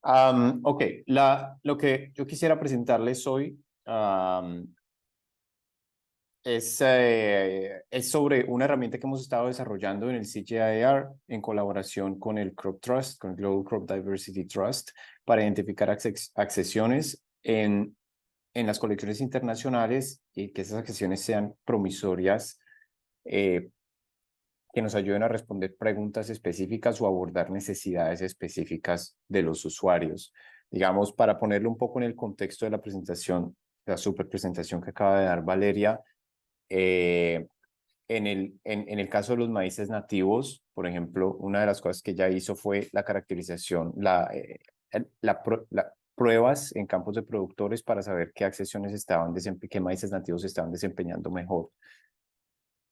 Ok, lo que yo quisiera presentarles hoy es sobre una herramienta que hemos estado desarrollando en el CGIAR en colaboración con el Crop Trust, con el Global Crop Diversity Trust, para identificar accesiones en las colecciones internacionales y que esas accesiones sean promisorias, eh, que nos ayuden a responder preguntas específicas o abordar necesidades específicas de los usuarios. Digamos, para ponerlo un poco en el contexto de la presentación, la super presentación que acaba de dar Valeria, eh, en el caso de los maíces nativos, por ejemplo, una de las cosas que ella hizo fue la caracterización, pruebas en campos de productores para saber qué accesiones qué maíces nativos estaban desempeñando mejor.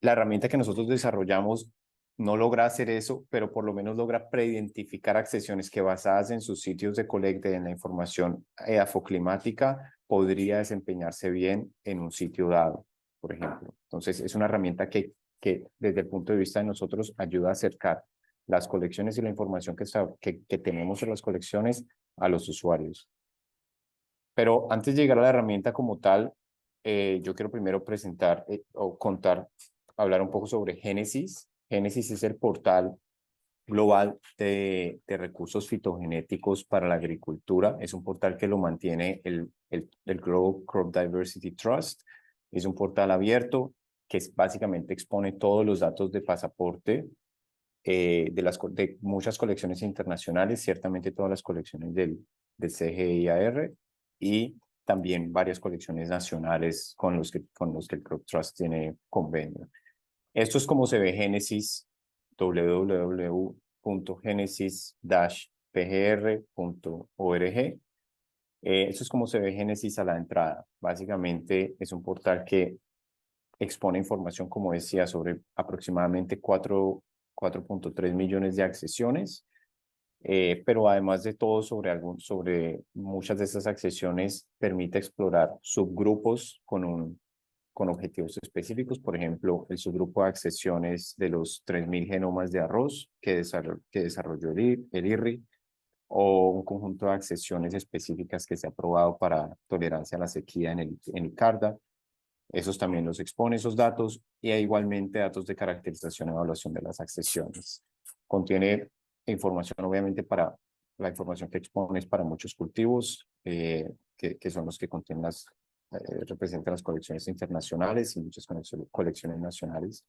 La herramienta que nosotros desarrollamos no logra hacer eso, pero por lo menos logra preidentificar accesiones que, basadas en sus sitios de colecta y en la información afoclimática, podría desempeñarse bien en un sitio dado, por ejemplo. Entonces, es una herramienta que desde el punto de vista de nosotros ayuda a acercar las colecciones y la información que tenemos en las colecciones a los usuarios. Pero antes de llegar a la herramienta como tal, yo quiero primero presentar o contar, hablar un poco sobre Génesis. Génesis es el portal global de recursos fitogenéticos para la agricultura. Es un portal que lo mantiene el Global Crop Diversity Trust. Es un portal abierto que básicamente expone todos los datos de pasaporte de muchas colecciones internacionales, ciertamente todas las colecciones del CGIAR y también varias colecciones nacionales con los que el Crop Trust tiene convenio. Esto es como se ve Génesis, www.genesis-pgr.org. Eso es como se ve Génesis a la entrada. Básicamente es un portal que expone información, como decía, sobre aproximadamente 4.3 millones de accesiones, pero además de todo, sobre muchas de esas accesiones permite explorar subgrupos con objetivos específicos. Por ejemplo, el subgrupo de accesiones de los 3.000 genomas de arroz que desarrolló el IRRI, o un conjunto de accesiones específicas que se ha probado para tolerancia a la sequía en el CARDA. Esos también los expone, esos datos, y hay igualmente datos de caracterización y evaluación de las accesiones. Contiene información, obviamente, la información que expone es para muchos cultivos, que son los que contienen representan las colecciones internacionales y muchas colecciones nacionales.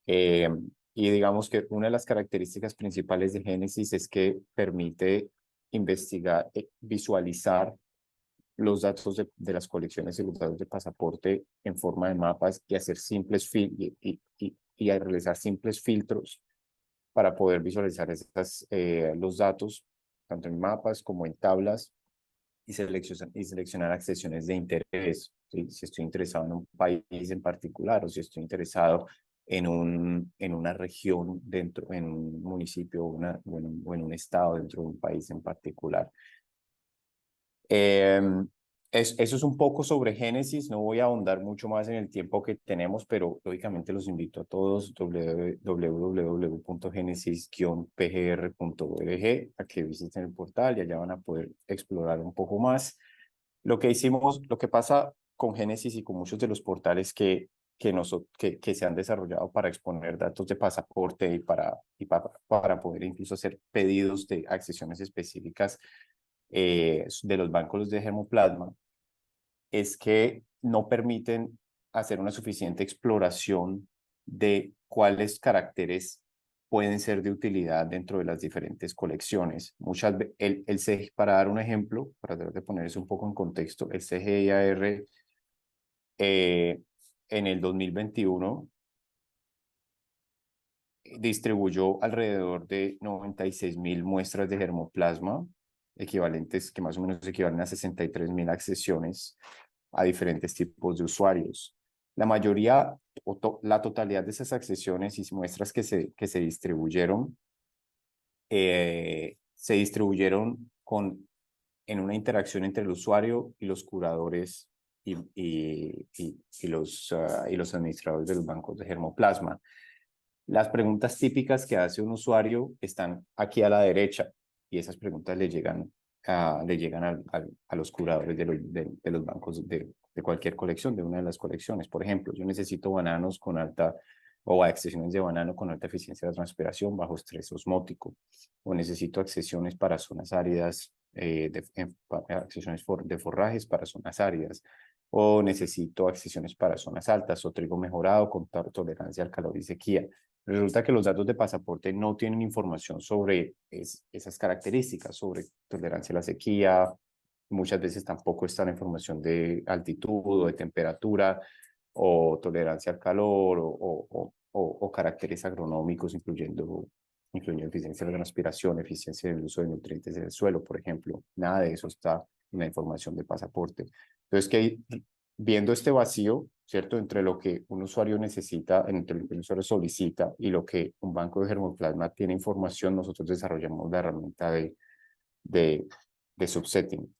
Eh, y digamos que una de las características principales de Génesis es que permite investigar, visualizar los datos de las colecciones y los datos de pasaporte en forma de mapas y hacer y a realizar simples filtros para poder visualizar los datos, tanto en mapas como en tablas, y seleccionar accesiones de interés. ¿Sí? Si estoy interesado en un país en particular, o si estoy interesado en una región en un municipio, o en un estado dentro de un país en particular. Eso es un poco sobre Génesis. No voy a ahondar mucho más en el tiempo que tenemos, pero lógicamente los invito a todos, www.genesis-pgr.org, a que visiten el portal y allá van a poder explorar un poco más. Lo que pasa con Génesis y con muchos de los portales que se han desarrollado para exponer datos de pasaporte para poder incluso hacer pedidos de accesiones específicas de los bancos de germoplasma, es que no permiten hacer una suficiente exploración de cuáles caracteres pueden ser de utilidad dentro de las diferentes colecciones. Para dar un ejemplo, para tratar de poner eso un poco en contexto, el CGIAR en el 2021 distribuyó alrededor de 96.000 muestras de germoplasma, que más o menos equivalen a 63.000 accesiones a diferentes tipos de usuarios. La mayoría, la totalidad de esas accesiones y muestras que se distribuyeron en una interacción entre el usuario y los curadores y los administradores de los bancos de germoplasma. Las preguntas típicas que hace un usuario están aquí a la derecha, y esas preguntas le llegan le llegan a los curadores de los bancos de cualquier colección, de una de las colecciones. Por ejemplo, yo necesito bananos con alta o accesiones de banano con alta eficiencia de transpiración bajo estrés osmótico, o necesito accesiones para zonas áridas, accesiones de forrajes para zonas áridas, o necesito accesiones para zonas altas, o trigo mejorado con tolerancia al calor y sequía. Resulta que los datos de pasaporte no tienen información sobre esas características, sobre tolerancia a la sequía. Muchas veces tampoco está la información de altitud o de temperatura o tolerancia al calor o caracteres agronómicos, incluyendo eficiencia de la transpiración, eficiencia del uso de nutrientes del suelo, por ejemplo. Nada de eso está en la información de pasaporte. Entonces, viendo este vacío, ¿cierto? Entre lo que un usuario necesita, entre lo que un usuario solicita y lo que un banco de germoplasma tiene información, nosotros desarrollamos la herramienta de, de subsetting,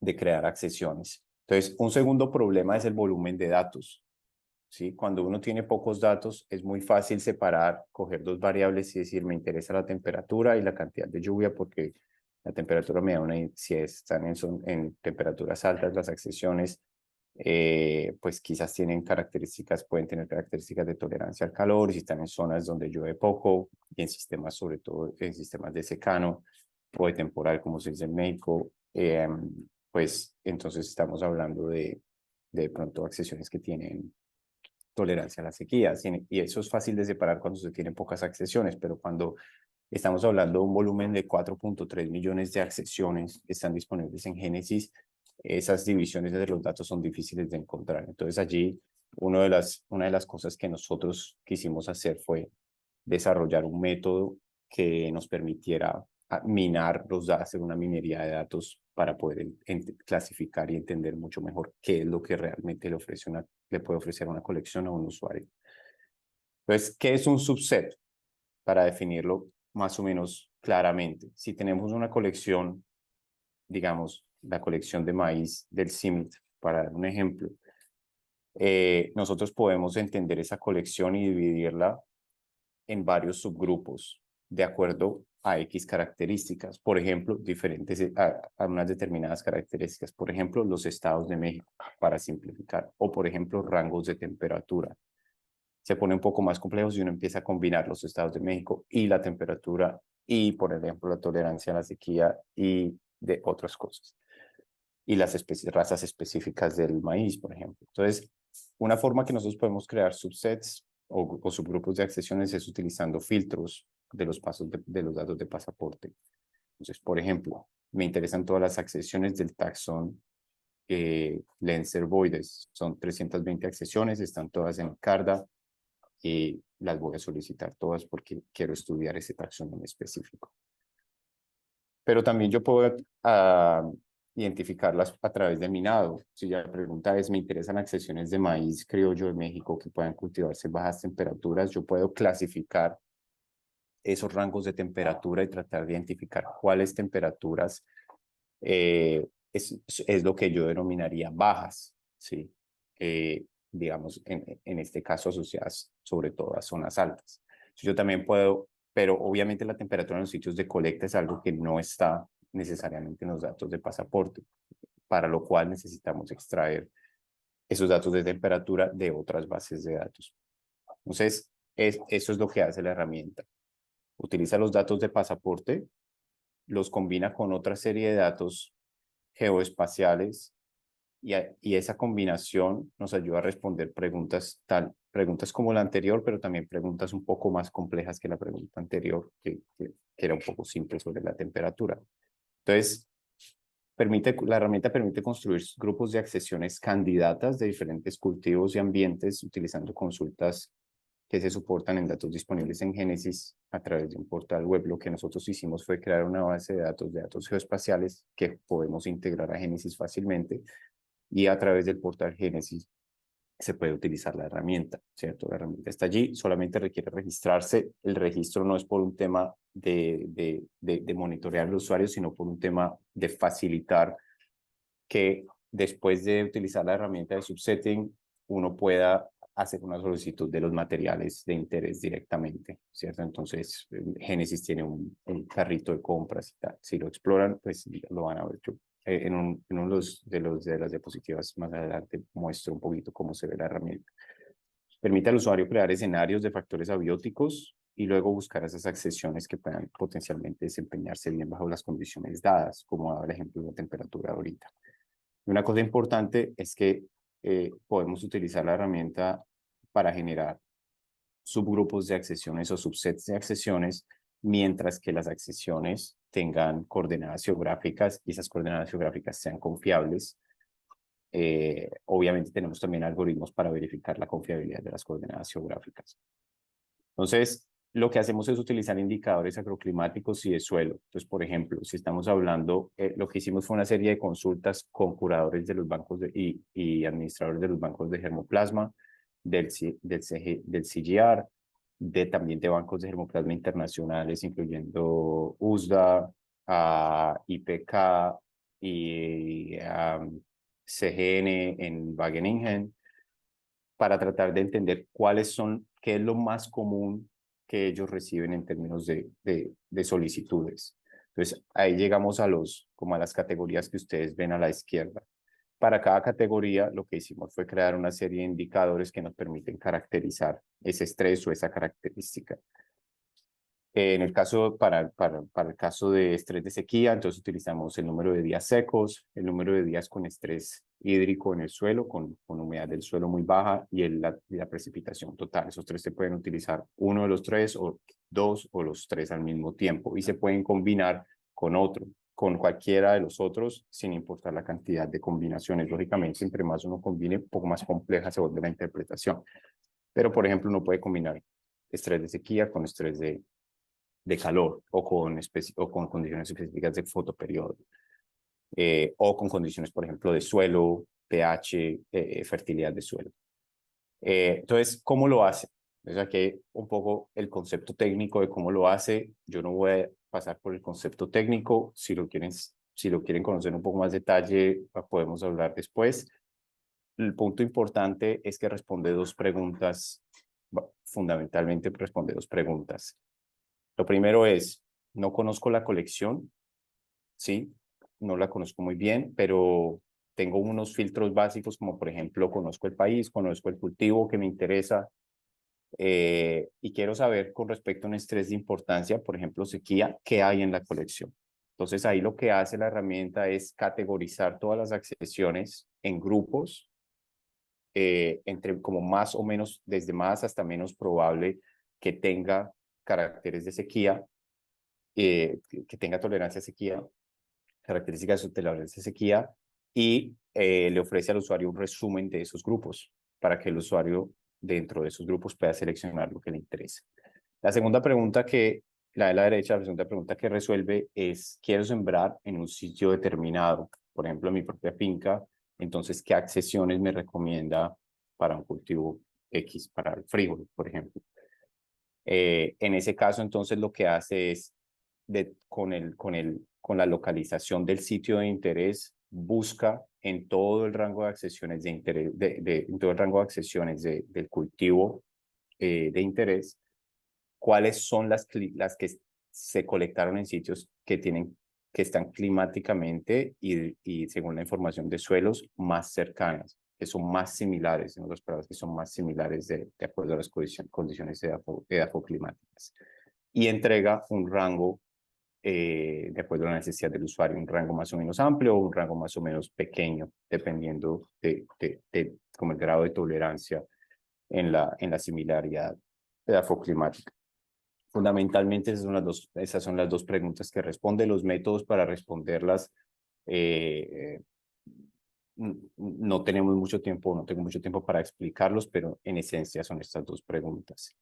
de crear accesiones. Entonces, un segundo problema es el volumen de datos. ¿Sí? Cuando uno tiene pocos datos, es muy fácil separar, coger dos variables y decir, me interesa la temperatura y la cantidad de lluvia porque la temperatura me da si están en temperaturas altas, las accesiones, pues quizás pueden tener características de tolerancia al calor, y si están en zonas donde llueve poco, y en sistemas, sobre todo en sistemas de secano o de temporal, como se dice en México, pues entonces estamos hablando de pronto accesiones que tienen tolerancia a la sequía, y eso es fácil de separar cuando se tienen pocas accesiones, pero cuando estamos hablando de un volumen de 4.3 millones de accesiones que están disponibles en Génesis, esas divisiones de los datos son difíciles de encontrar. Entonces allí una de las cosas que nosotros quisimos hacer fue desarrollar un método que nos permitiera minar los datos, hacer una minería de datos para poder clasificar y entender mucho mejor qué es lo que realmente le puede ofrecer una colección a un usuario. Entonces, ¿qué es un subset? Para definirlo más o menos claramente. Si tenemos una colección, digamos, la colección de maíz del CIMIT, para dar un ejemplo, nosotros podemos entender esa colección y dividirla en varios subgrupos de acuerdo a X características. Por ejemplo, diferentes a unas determinadas características. Por ejemplo, los estados de México, para simplificar. O, por ejemplo, rangos de temperatura. Se pone un poco más complejo si uno empieza a combinar los estados de México y la temperatura y, por ejemplo, la tolerancia a la sequía y de otras cosas. Y las razas específicas del maíz, por ejemplo. Entonces, una forma que nosotros podemos crear subsets o subgrupos de accesiones es utilizando filtros de los pasos de los datos de pasaporte. Entonces, por ejemplo, me interesan todas las accesiones del taxón Lenzer Boides. Son 320 accesiones, están todas en CARDA y las voy a solicitar todas porque quiero estudiar ese taxón en específico. Pero también yo puedo identificarlas a través de minado. Si la pregunta es, me interesan accesiones de maíz criollo de México que puedan cultivarse en bajas temperaturas, yo puedo clasificar esos rangos de temperatura y tratar de identificar cuáles temperaturas es lo que yo denominaría bajas, ¿sí? Digamos, en este caso asociadas sobre todo a zonas altas. Yo también puedo, pero obviamente la temperatura en los sitios de colecta es algo que no está necesariamente en los datos de pasaporte, para lo cual necesitamos extraer esos datos de temperatura de otras bases de datos. Entonces, eso es lo que hace la herramienta. Utiliza los datos de pasaporte, los combina con otra serie de datos geoespaciales y esa combinación nos ayuda a responder preguntas como la anterior, pero también preguntas un poco más complejas que la pregunta anterior, que era un poco simple sobre la temperatura. Entonces, la herramienta permite construir grupos de accesiones candidatas de diferentes cultivos y ambientes utilizando consultas que se soportan en datos disponibles en Génesis a través de un portal web. Lo que nosotros hicimos fue crear una base de datos geoespaciales que podemos integrar a Génesis fácilmente, y a través del portal Génesis se puede utilizar la herramienta, ¿cierto? La herramienta está allí, solamente requiere registrarse. El registro no es por un tema de monitorear al usuario, sino por un tema de facilitar que después de utilizar la herramienta de subsetting, uno pueda hacer una solicitud de los materiales de interés directamente, ¿cierto? Entonces, Génesis tiene un carrito de compras y tal. Si lo exploran, pues lo van a ver. Yo, en uno de las diapositivas más adelante muestro un poquito cómo se ve la herramienta. Permite al usuario crear escenarios de factores abióticos y luego buscar esas accesiones que puedan potencialmente desempeñarse bien bajo las condiciones dadas, como daba el ejemplo de la temperatura ahorita. Una cosa importante es que podemos utilizar la herramienta para generar subgrupos de accesiones o subsets de accesiones, mientras que las accesiones tengan coordenadas geográficas y esas coordenadas geográficas sean confiables. Obviamente tenemos también algoritmos para verificar la confiabilidad de las coordenadas geográficas. Entonces, lo que hacemos es utilizar indicadores agroclimáticos y de suelo. Entonces, por ejemplo, si estamos hablando, lo que hicimos fue una serie de consultas con curadores de los bancos y administradores de los bancos de germoplasma, del CGR, también de bancos de germoplasma internacionales, incluyendo USDA, IPK y CGN en Wageningen, para tratar de entender qué es lo más común que ellos reciben en términos de solicitudes. Entonces, ahí llegamos como a las categorías que ustedes ven a la izquierda. Para cada categoría, lo que hicimos fue crear una serie de indicadores que nos permiten caracterizar ese estrés o esa característica. En el caso, para el caso de estrés de sequía, entonces utilizamos el número de días secos, el número de días con estrés hídrico en el suelo, con humedad del suelo muy baja y la precipitación total. Esos tres se pueden utilizar uno de los tres o dos o los tres al mismo tiempo y se pueden combinar con cualquiera de los otros sin importar la cantidad de combinaciones. Lógicamente, entre más uno combine, un poco más compleja se vuelve la interpretación. Pero, por ejemplo, uno puede combinar estrés de sequía con estrés de calor o con condiciones específicas de fotoperiodo o con condiciones, por ejemplo, de suelo, pH, fertilidad de suelo. Entonces, ¿cómo lo hace? Entonces, aquí un poco el concepto técnico de cómo lo hace. Yo no voy a pasar por el concepto técnico. Si lo quieren conocer un poco más detalle, podemos hablar después. El punto importante es que responde dos preguntas, fundamentalmente responde dos preguntas. Lo primero es, no conozco la colección, sí, no la conozco muy bien, pero tengo unos filtros básicos como por ejemplo, conozco el país, conozco el cultivo que me interesa y quiero saber con respecto a un estrés de importancia, por ejemplo, sequía, qué hay en la colección. Entonces ahí lo que hace la herramienta es categorizar todas las accesiones en grupos, entre como más o menos, desde más hasta menos probable que tenga caracteres de sequía, que tenga tolerancia a sequía, características de tolerancia a sequía, y le ofrece al usuario un resumen de esos grupos para que el usuario dentro de esos grupos pueda seleccionar lo que le interesa. La segunda pregunta la de la derecha, la segunda pregunta que resuelve es, quiero sembrar en un sitio determinado, por ejemplo, en mi propia finca, entonces, ¿qué accesiones me recomienda para un cultivo X, para el frijol, por ejemplo? En ese caso, entonces, lo que hace es, con la localización del sitio de interés, busca en todo el rango de accesiones de interés, en todo el rango de accesiones del cultivo de interés, cuáles son las que se colectaron en sitios que están climáticamente y según la información de suelos más cercanas, que son más similares, en otras palabras, que son más similares de acuerdo a las condiciones edafoclimáticas. Y entrega un rango de acuerdo a la necesidad del usuario, un rango más o menos amplio o un rango más o menos pequeño, dependiendo como el grado de tolerancia en la similaridad edafoclimática. Fundamentalmente esas son las dos preguntas que responde. Los métodos para responderlas, eh, no tenemos mucho tiempo, no tengo mucho tiempo para explicarlos, pero en esencia son estas dos preguntas.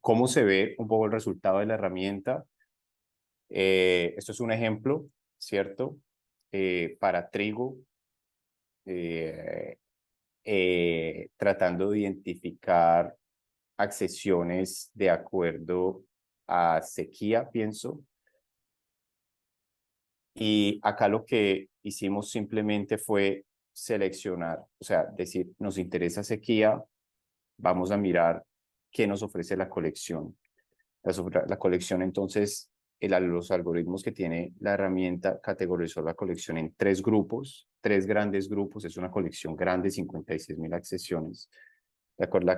¿Cómo se ve un poco el resultado de la herramienta? Esto es un ejemplo, ¿cierto? Para trigo, eh, tratando de identificar accesiones de acuerdo a sequía, pienso. Y acá lo que hicimos simplemente fue seleccionar, o sea, decir, nos interesa sequía, vamos a mirar qué nos ofrece la colección. La colección, entonces, los algoritmos que tiene la herramienta categorizó la colección en tres grupos, tres grandes grupos. Es una colección grande, 56.000 accesiones. De acuerdo,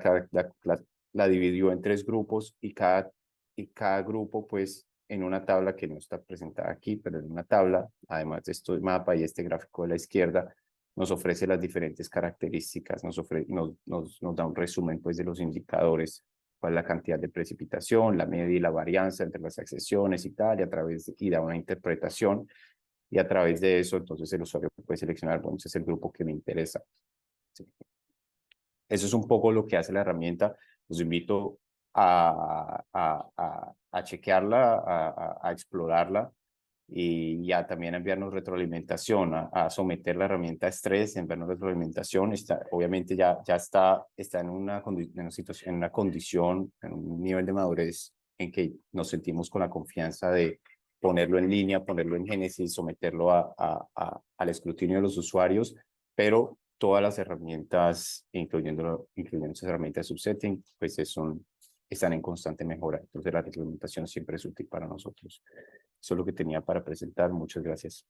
la dividió en tres grupos y cada grupo, pues, en una tabla que no está presentada aquí, pero en una tabla, además de este mapa y este gráfico de la izquierda, nos ofrece las diferentes características, nos da un resumen, pues, de los indicadores, cuál es la cantidad de precipitación, la media y la varianza entre las accesiones y tal, y da una interpretación, y a través de eso, entonces el usuario puede seleccionar, bueno, ese es el grupo que me interesa. Sí. Eso es un poco lo que hace la herramienta. Los invito a chequearla, a explorarla y ya también a enviarnos retroalimentación, a someter la herramienta a estrés, enviarnos retroalimentación. Obviamente ya está en en una situación, en una condición, en un nivel de madurez en que nos sentimos con la confianza de ponerlo en línea, ponerlo en Génesis, someterlo al escrutinio de los usuarios, pero todas las herramientas, incluyendo esas herramientas de subsetting, pues están en constante mejora. Entonces la reglamentación siempre es útil para nosotros. Eso es lo que tenía para presentar. Muchas gracias.